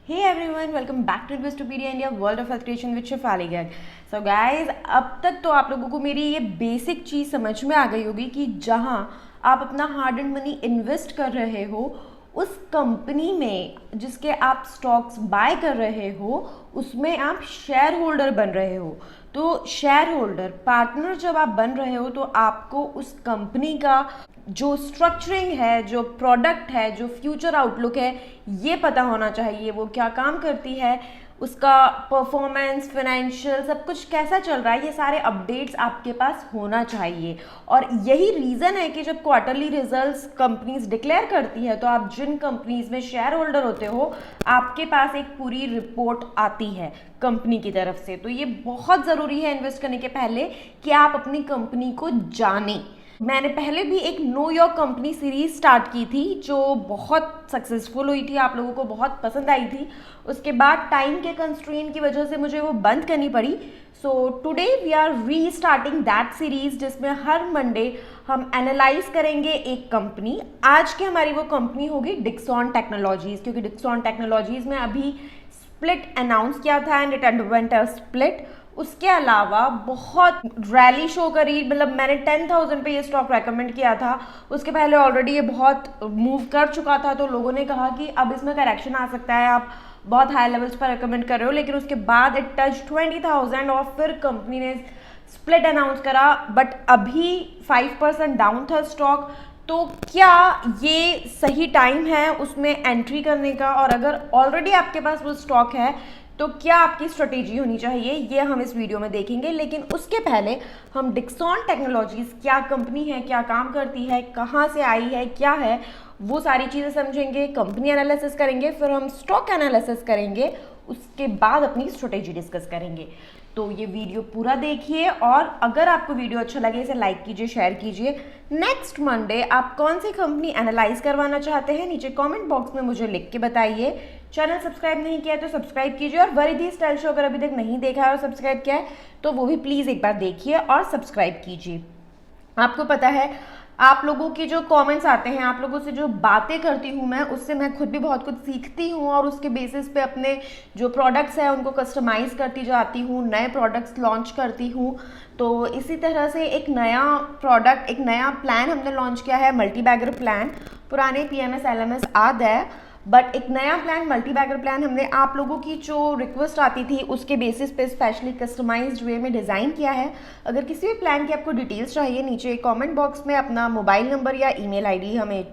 Hey everyone, welcome back to Investopedia India World of Health Creation with Shefali Garg. So guys, अब तक तो आप लोगों को मेरी ये बेसिक चीज़ समझ में आ गई होगी कि जहाँ आप अपना हार्ड एंड मनी इन्वेस्ट कर रहे हो उस कंपनी में जिसके आप स्टॉक्स बाय कर रहे हो उसमें आप शेयर होल्डर बन रहे हो। तो शेयर होल्डर पार्टनर जब आप बन रहे हो तो आपको उस कंपनी का जो स्ट्रक्चरिंग है, जो प्रोडक्ट है, जो फ्यूचर आउटलुक है, ये पता होना चाहिए। वो क्या काम करती है, उसका परफॉर्मेंस, फाइनेंशियल सब कुछ कैसा चल रहा है, ये सारे अपडेट्स आपके पास होना चाहिए। और यही रीज़न है कि जब क्वार्टरली रिजल्ट्स कंपनीज डिक्लेयर करती है तो आप जिन कंपनीज में शेयर होल्डर होते हो आपके पास एक पूरी रिपोर्ट आती है कंपनी की तरफ से। तो ये बहुत ज़रूरी है इन्वेस्ट करने के पहले कि आप अपनी कंपनी को जानें। मैंने पहले भी एक know your company series start की थी जो बहुत सक्सेसफुल हुई थी, आप लोगों को बहुत पसंद आई थी। उसके बाद टाइम के कंस्ट्रेंट की वजह से मुझे वो बंद करनी पड़ी। सो टुडे वी आर री स्टार्टिंग दैट सीरीज जिसमें हर मंडे हम एनालाइज करेंगे एक कंपनी। आज की हमारी वो कंपनी होगी डिक्सॉन टेक्नोलॉजीज, क्योंकि डिक्सॉन टेक्नोलॉजीज में अभी स्प्लिट अनाउंस किया था and it underwent a split. उसके अलावा बहुत रैली शो करी, मतलब मैंने 10,000 पे ये स्टॉक रेकमेंड किया था, उसके पहले ऑलरेडी ये बहुत मूव कर चुका था तो लोगों ने कहा कि अब इसमें करेक्शन आ सकता है, आप बहुत हाई लेवल्स पर रेकमेंड कर रहे हो। लेकिन उसके बाद इट टच 20,000 और फिर कंपनी ने स्प्लिट अनाउंस करा, बट अभी 5% डाउन था स्टॉक। तो क्या ये सही टाइम है उसमें एंट्री करने का, और अगर ऑलरेडी आपके पास वो स्टॉक है तो क्या आपकी स्ट्रेटेजी होनी चाहिए, ये हम इस वीडियो में देखेंगे। लेकिन उसके पहले हम डिक्सॉन टेक्नोलॉजीज क्या कंपनी है, क्या काम करती है, कहाँ से आई है, क्या है, वो सारी चीज़ें समझेंगे। कंपनी एनालिसिस करेंगे, फिर हम स्टॉक एनालिसिस करेंगे, उसके बाद अपनी स्ट्रेटेजी डिस्कस करेंगे। तो ये वीडियो पूरा देखिए और अगर आपको वीडियो अच्छा लगे इसे लाइक कीजिए, शेयर कीजिए। नेक्स्ट मंडे आप कौन सी कंपनी एनालाइज करवाना चाहते हैं नीचे कमेंट बॉक्स में मुझे लिख के बताइए। चैनल सब्सक्राइब नहीं किया है तो सब्सक्राइब कीजिए, और वरिधि स्टाइल शो अगर अभी तक नहीं देखा है और सब्सक्राइब किया है तो वो भी प्लीज़ एक बार देखिए और सब्सक्राइब कीजिए। आपको पता है आप लोगों के जो कमेंट्स आते हैं, आप लोगों से जो बातें करती हूँ मैं, उससे मैं खुद भी बहुत कुछ सीखती हूँ और उसके बेसिस पे अपने जो प्रोडक्ट्स हैं उनको कस्टमाइज़ करती जाती हूँ, नए प्रोडक्ट्स लॉन्च करती हूँ। तो इसी तरह से एक नया प्रोडक्ट, एक नया प्लान हमने लॉन्च किया है, मल्टी बैगर प्लान। पुराने PMS LMS आद है, बट एक नया प्लान, मल्टी बैगर प्लान, हमने आप लोगों की जो रिक्वेस्ट आती थी उसके बेसिस पे स्पेशली कस्टमाइज्ड वे में डिज़ाइन किया है। अगर किसी भी प्लान की आपको डिटेल्स चाहिए नीचे कमेंट बॉक्स में अपना मोबाइल नंबर या ईमेल आईडी हमें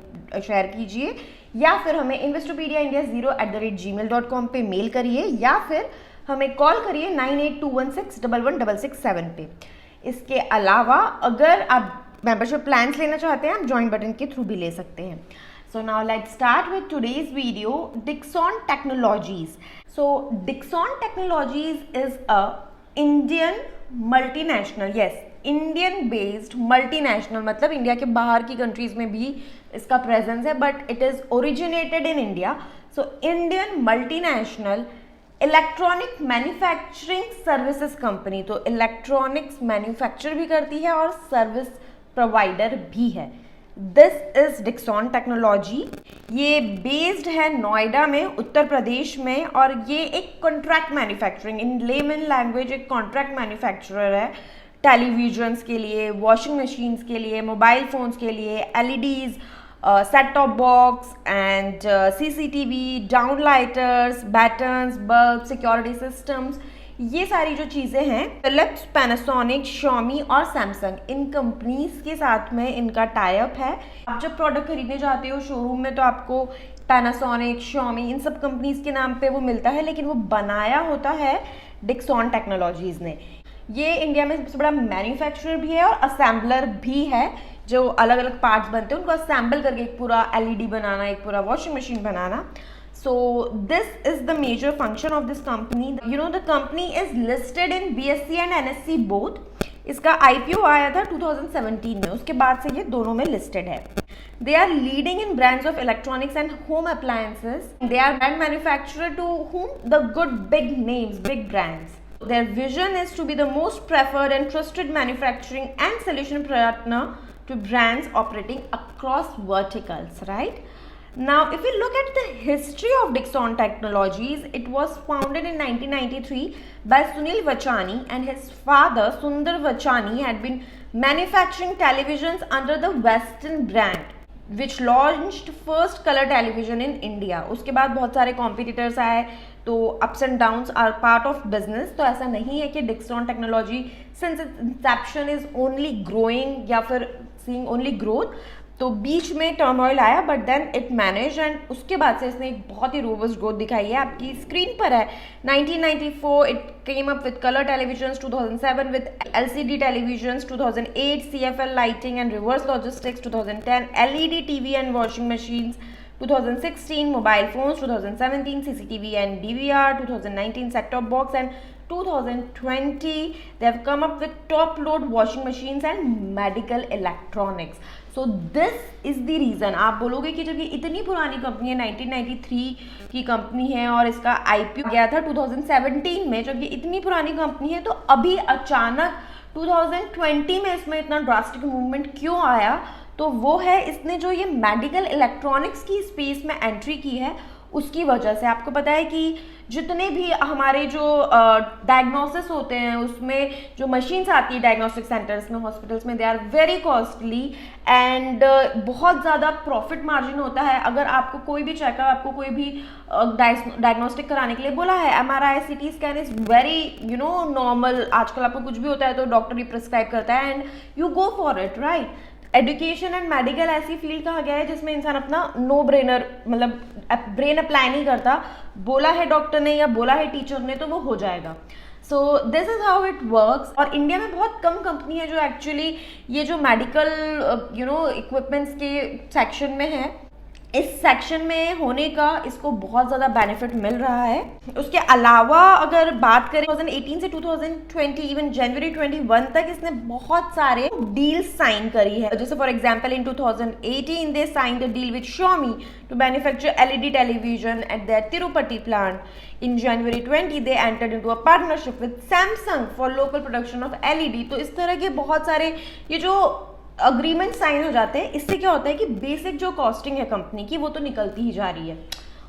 शेयर कीजिए, या फिर हमें investopedia.india0@gmail.com पे मेल करिए, या फिर हमें कॉल करिए 9821611667 पे। इसके अलावा अगर आप मेंबरशिप प्लान्स लेना चाहते हैं आप ज्वाइन बटन के थ्रू भी ले सकते हैं। So now let's start with today's video, Dixon Technologies. So Dixon Technologies is a Indian multinational, yes, Indian based multinational, मतलब इंडिया के बाहर की कंट्रीज में भी इसका प्रेजेंस है, but it is originated in India. So Indian multinational electronic manufacturing services company, तो electronics manufacture भी करती है और सर्विस प्रोवाइडर भी है। This is Dixon technology. ये बेस्ड है नोएडा में, उत्तर प्रदेश में, और ये एक कॉन्ट्रैक्ट मैन्युफैक्चरिंग, इन लेमन लैंग्वेज एक कॉन्ट्रैक्ट मैन्युफैक्चरर है। टेलीविजन्स के लिए, वॉशिंग मशीन्स के लिए, मोबाइल फ़ोन्स के लिए, LEDs, set top box and CCTV, down lighters, battens, bulb, security systems, ये सारी जो चीज़ें हैं फिलिप्स, पैनासोनिक, Xiaomi और सैमसंग, इन कंपनीज के साथ में इनका टाई अप है। आप जब प्रोडक्ट खरीदने जाते हो शोरूम में तो आपको पैनासोनिक, Xiaomi, इन सब कंपनीज के नाम पे वो मिलता है, लेकिन वो बनाया होता है डिक्सॉन टेक्नोलॉजीज ने। ये इंडिया में सबसे बड़ा मैन्युफैक्चरर भी है और असेंबलर भी है, जो अलग अलग पार्ट्स बनते हैं उनको असेंबल करके एक पूरा LED बनाना, एक पूरा washing machine banana. So this is the major function of this company. You know the company is listed in BSE and NSE both. इसका IPO आया था 2017 में, उसके बाद से ये दोनों में listed है। They are leading in brands of electronics and home appliances. They are brand manufacturer to whom the good big names, big brands. Their vision is to be the most preferred and trusted manufacturing and solution partner to brands operating across verticals, right? Now, if we look at the history of Dixon Technologies, it was founded in 1993 by Sunil Vachani, and his father Sundar Vachani had been manufacturing televisions under the Western brand, which launched first color television in India. उसके बाद बहुत सारे competitors आए, तो ups and downs are part of business. तो ऐसा नहीं है कि Dixon Technology since its inception is only growing या फिर seeing only growth. तो बीच में टर्मोइल आया, but then it manage, and उसके बाद से इसने एक बहुत ही रोबस्ट ग्रोथ दिखाई है. आपकी स्क्रीन पर है 1994 it came up with colour televisions, 2007 with LCD televisions, 2008 CFL lighting and reverse logistics, 2010 LED TV and washing machines, 2016 mobile phones, 2017 CCTV and DVR, 2019 set-top box, and 2020 they have come up with top-load washing machines and medical electronics. So this is the reason. आप बोलोगे कि जब ये इतनी पुरानी company है, 1993 की company है और इसका IPO गया था 2017 में, जब ये इतनी पुरानी कंपनी है तो अभी अचानक 2020 में इसमें इतना ड्रास्टिक मूवमेंट क्यों आया? तो वो है इसने जो ये मेडिकल इलेक्ट्रॉनिक्स की स्पेस में एंट्री की है उसकी वजह से. आपको पता है कि जितने भी हमारे जो डायग्नोसिस होते हैं उसमें जो मशीन्स आती है डायग्नोस्टिक सेंटर्स में, हॉस्पिटल्स में, they are very costly and बहुत ज़्यादा प्रॉफिट मार्जिन होता है. अगर आपको कोई भी चेकअप, आपको कोई भी डायग्नोस्टिक कराने के लिए बोला है, MRI CT scan is very normal. आजकल आपको कुछ भी होता है तो डॉक्टर ही प्रिस्क्राइब करता है and you go for it, right. Education and medical ऐसी फील्ड कहा गया है जिसमें इंसान अपना नो ब्रेनर, मतलब ब्रेन अप्लाई नहीं करता, बोला है डॉक्टर ने या बोला है टीचर ने तो वो हो जाएगा. सो this is how it works. और इंडिया में बहुत कम कंपनी है जो एक्चुअली ये जो मेडिकल इक्विपमेंट्स के सेक्शन में है. इस सेक्शन में होने का इसको बहुत ज़्यादा बेनिफिट मिल रहा है. उसके अलावा अगर बात करें 2018 से 2020 इवन जनवरी 21 तक इसने बहुत सारे डील्स साइन करी है. जैसे for example in 2018 they signed a deal with Xiaomi to manufacture LED television at their Tirupati plant. In January 20 they entered into a partnership with Samsung for local production of LED. तो इस तरह के बहुत सारे ये जो agreement sign हो जाते हैं, इससे क्या होता है कि बेसिक जो कॉस्टिंग है कंपनी की वो तो निकलती ही जा रही है,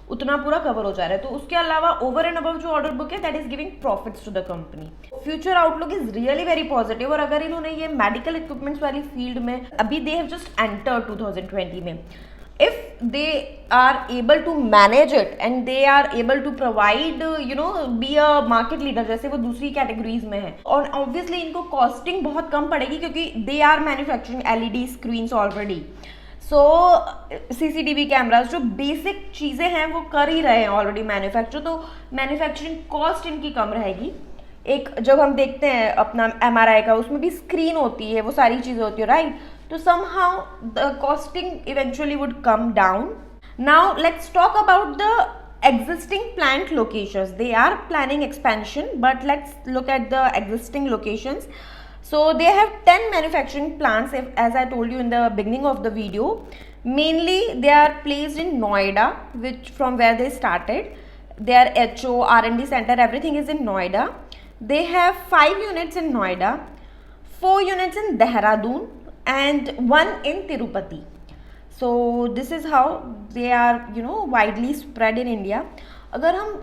उतना पूरा कवर हो जा रहा है. तो उसके अलावा ओवर एंड अबव जो ऑर्डर बुक है that is giving profits to the company. Future outlook is really very positive. और अगर इन्होंने ये मेडिकल इक्विपमेंट्स वाली फील्ड में अभी दे हैव जस्ट एंटर 2020 में, if they are able to manage it and they are able to provide be a market leader जैसे वो दूसरी कैटेगरीज में है, और ऑब्वियसली इनको कॉस्टिंग बहुत कम पड़ेगी क्योंकि they are manufacturing LED screens already. So CCTV cameras जो बेसिक चीज़ें हैं वो कर ही रहे हैं ऑलरेडी मैन्युफैक्चर, तो मैन्युफैक्चरिंग कॉस्ट इनकी कम रहेगी. एक जब हम देखते हैं अपना MRI का, उसमें भी स्क्रीन होती है, वो सारी चीज़ें होती है, right. So somehow the costing eventually would come down. Now let's talk about the existing plant locations. They are planning expansion, but let's look at the existing locations. So they have 10 manufacturing plants, as I told you in the beginning of the video. Mainly they are placed in Noida, which from where they started. Their HO, R&D center, everything is in Noida. They have 5 units in Noida, 4 units in Dehradun, and 1 in Tirupati. So this is how they are widely spread in India. अगर हम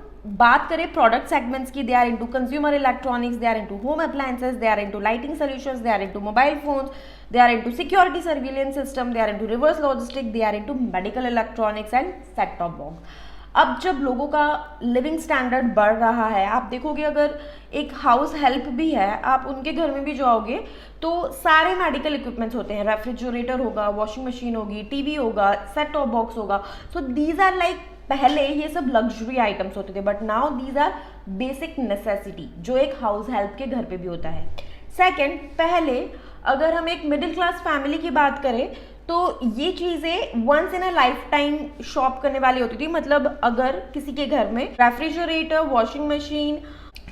बात करें product segments की, they are into consumer electronics, they are into home appliances, they are into lighting solutions, they are into mobile phones, they are into security surveillance system, they are into reverse logistic, they are into medical electronics and set top box. अब जब लोगों का living standard बढ़ रहा है, आप देखोगे अगर एक हाउस हेल्प भी है, आप उनके घर में भी जाओगे तो सारे मेडिकल इक्विपमेंट्स होते हैं. रेफ्रिजरेटर होगा, वॉशिंग मशीन होगी, टीवी होगा, सेट टॉप बॉक्स होगा. सो दीज आर लाइक, पहले ये सब लग्जरी आइटम्स होते थे, but now these are basic necessity जो एक हाउस हेल्प के घर पे भी होता है. सेकेंड, पहले अगर हम एक मिडिल क्लास फैमिली की बात करें तो ये चीज़ें once in a lifetime shop करने वाली होती थी. मतलब अगर किसी के घर में रेफ्रिजरेटर, वॉशिंग मशीन,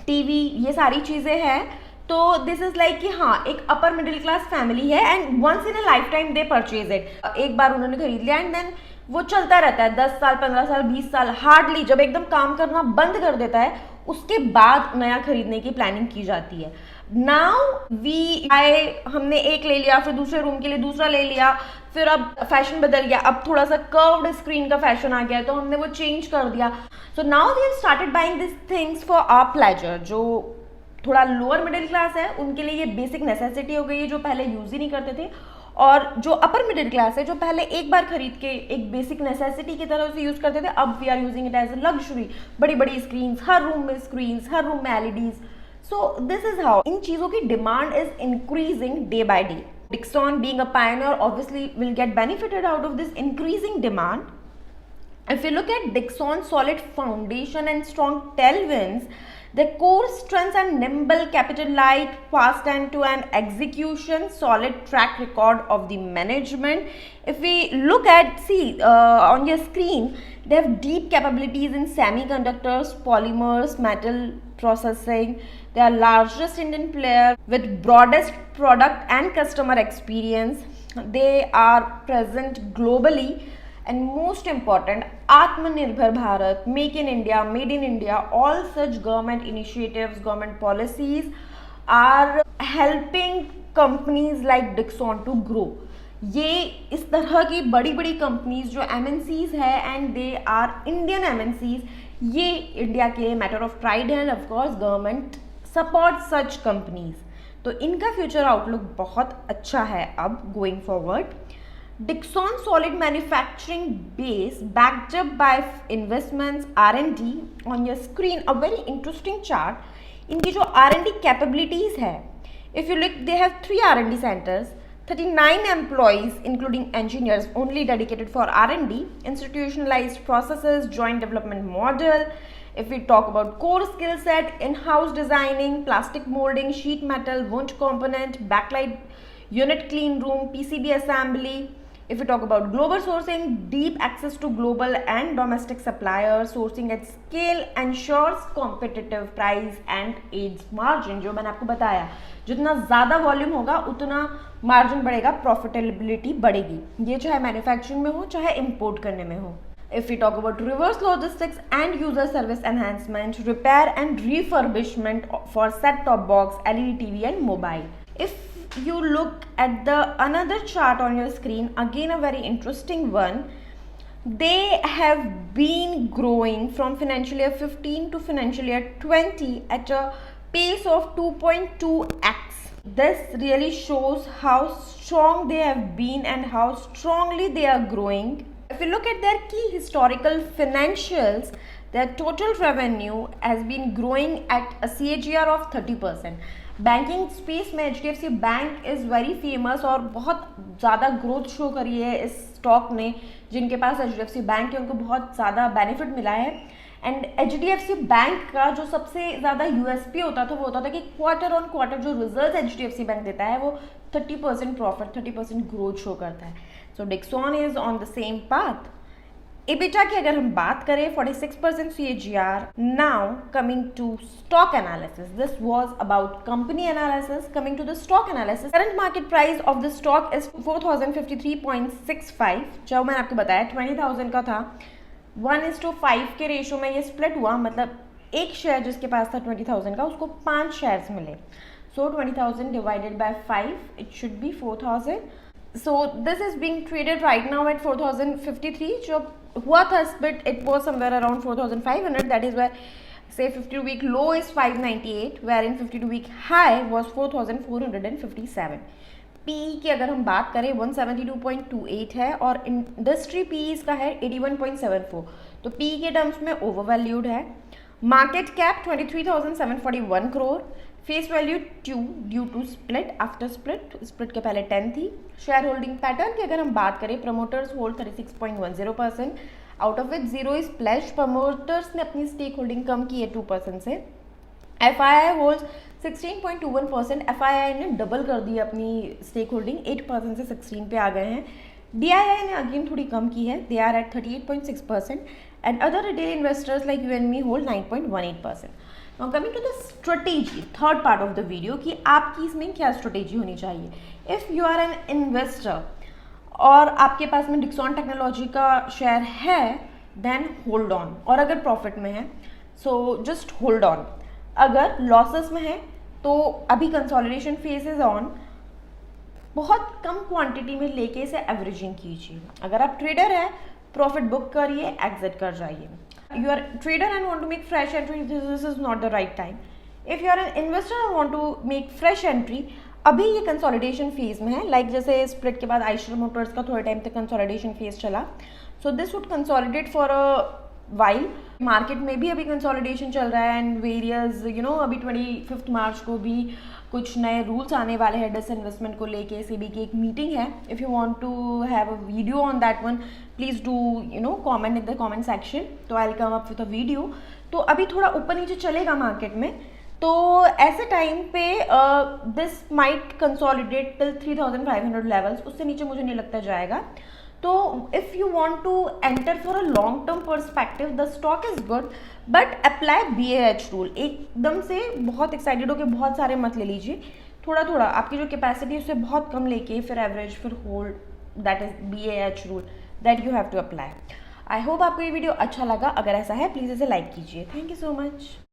टीवी, ये सारी चीज़ें हैं तो दिस इज लाइक कि हाँ एक अपर मिडिल क्लास फैमिली है and once in a lifetime they purchase it. एक बार उन्होंने खरीद लिया एंड देन वो चलता रहता है 10 साल, 15 साल, 20 साल. हार्डली जब एकदम काम करना बंद कर देता है उसके बाद नया खरीदने की प्लानिंग की जाती है. नाउ वी आए, हमने एक ले लिया, फिर दूसरे रूम के लिए दूसरा ले लिया, फिर अब फैशन बदल गया, अब थोड़ा सा कर्व्ड स्क्रीन का फैशन आ गया तो हमने वो चेंज कर दिया. So now we have started buying this things for our pleasure. जो थोड़ा लोअर मिडिल क्लास है उनके लिए ये बेसिक नेसेसिटी हो गई है, जो पहले यूज ही नहीं करते थे. और जो अपर मिडिल क्लास है, जो पहले एक बार खरीद के एक बेसिक नेसेसिटी की तरह उसे यूज करते थे, अब we are using it as a luxury. बड़ी बड़ी स्क्रीन, हर रूम में स्क्रीन, हर रूम में LEDs. So this is how इन चीजों की demand is increasing day by day. Dixon being a pioneer obviously will get benefited out of this increasing demand. If you look at Dixon's solid foundation and strong tailwinds, the core strengths are nimble, capital light, fast end-to-end execution, solid track record of the management. If we look at, on your screen, they have deep capabilities in semiconductors, polymers, metal processing. They are largest Indian player with broadest product and customer experience. They are present globally. And most important, Atmanirbhar Bharat, Make in India, Made in India, all such government initiatives, government policies are helping companies like Dixon to grow. ये इस तरह की बड़ी बड़ी companies जो MNCs है and they are Indian MNCs, ये India के मैटर ऑफ प्राइड है. Of course government support such companies, तो इनका फ्यूचर आउटलुक बहुत अच्छा है अब going forward. Dixon solid manufacturing base backed up by investments R&D. On your screen a very interesting chart. इनकी जो R&D capabilities है, if you look, they have 3 R&D centers, 39 employees including engineers only dedicated for R&D, institutionalized processes, joint development model. If we talk about core skill set, in-house designing, plastic molding, sheet metal, wound component, backlight unit clean room, PCB assembly. If we talk about global sourcing, deep access to global and domestic suppliers, sourcing at scale ensures competitive price and aids margin. जो मैंने आपको बताया, जितना ज़्यादा volume होगा उतना margin बढ़ेगा, profitability बढ़ेगी. ये चाहे मैन्युफैक्चरिंग में हो चाहे इम्पोर्ट करने में हो. If we talk about reverse logistics and user service enhancement, repair and refurbishment for set-top box, LED TV and mobile. If you look at the another chart on your screen, again a very interesting one, they have been growing from financial year 15 to financial year 20 at a pace of 2.2x. This really shows how strong they have been and how strongly they are growing. If you look at their key historical financials, their total revenue has been growing at a CAGR of 30%. Banking space में HDFC bank is very famous और बहुत ज़्यादा growth show करी है इस stock ने. जिनके पास HDFC bank है उनको बहुत ज़्यादा बेनिफिट मिला है. एंड HDFC बैंक का जो सबसे ज़्यादा USP होता था वो होता था कि क्वार्टर ऑन क्वार्टर जो रिजल्ट HDFC बैंक देता है वो 30% प्रॉफिट, 30% ग्रोथ शो करता है. सो Dixon is on the same path. EBITDA की अगर हम बात करें 46% CAGR. Now coming to stock analysis. This was about company analysis. Coming to the stock analysis. Current market price of the stock is 4053.65. जो मैंने आपको बताया 20,000 का था. 1:5 के रेशो में ये स्प्लिट हुआ, मतलब एक शेयर जिसके पास था 20,000 का उसको 5 शेयर्स मिले. So 20,000 divided by 5, it should be 4,000. So this is being traded right now at 4,053. जो हुआ था split, it was somewhere around 4,500. That is where say 52-week low is 598, wherein 52-week high was 4,457. PE की अगर हम बात करें 172.28 है और इंडस्ट्री PE इसका है 81.74. तो PE के टर्म्स में ओवरवैल्यूड है. Market cap 23,741 crore. Face value 2 due to split. After split के पहले 10 थी. शेयर होल्डिंग पैटर्न की अगर हम बात करें, promoters hold 36.10%. Out of which 0 is pledge. Promoters ने अपनी स्टेक होल्डिंग कम की है 2% से. FII holds 16.21%. FII ने डबल कर दी अपनी स्टेक होल्डिंग, 8% से 16 पे आ गए हैं. DII ने अगेन थोड़ी कम की है, they are at 38.6%. And other retail investors like you and me hold 9.18%. Now coming to the strategy, third part of the video, कि आपकी इसमें क्या स्ट्रेटेजी होनी चाहिए. If you are an investor और आपके पास में Dixon टेक्नोलॉजी का शेयर है, then hold on. और अगर प्रॉफिट में है, so just hold on. अगर लॉसेस में है तो अभी कंसोलिडेशन फेज इज ऑन, बहुत कम क्वांटिटी में लेके इसे एवरेजिंग कीजिए। अगर आप ट्रेडर है, प्रॉफिट बुक करिए, एग्जिट कर जाइए। You are trader and want to make fresh entry, this is not the right time. If you are an investor and want to make fresh entry, अभी ये consolidation phase में है। Like जैसे split के बाद Eicher Motors का थोड़े time तक कंसोलिडेशन फेज चला, so this would consolidate for a while. Market में भी अभी कंसोलिडेशन चल रहा है एंड वेरियस अभी 25 मार्च को भी कुछ नए रूल्स आने वाले हैं डिसइन्वेस्टमेंट को लेके। सेबी की एक मीटिंग है। If you want to have a video on that one, please do comment in the comment section, तो I will come up with a video. तो अभी थोड़ा ऊपर नीचे चलेगा मार्केट में, तो ऐसे टाइम पे this might consolidate till 3500 levels, उससे नीचे मुझे नहीं लगता जाएगा। तो if you want to enter for a long term perspective, the stock is good, but apply BAH rule. एकदम से बहुत एक्साइटेड होकर बहुत सारे मत ले लीजिए, थोड़ा थोड़ा आपकी जो कैपेसिटी है उससे बहुत कम लेके फिर एवरेज, फिर hold, that is BAH rule that you have to apply. I hope आपको ये वीडियो अच्छा लगा। अगर ऐसा है प्लीज़ इसे लाइक कीजिए। Thank you so much.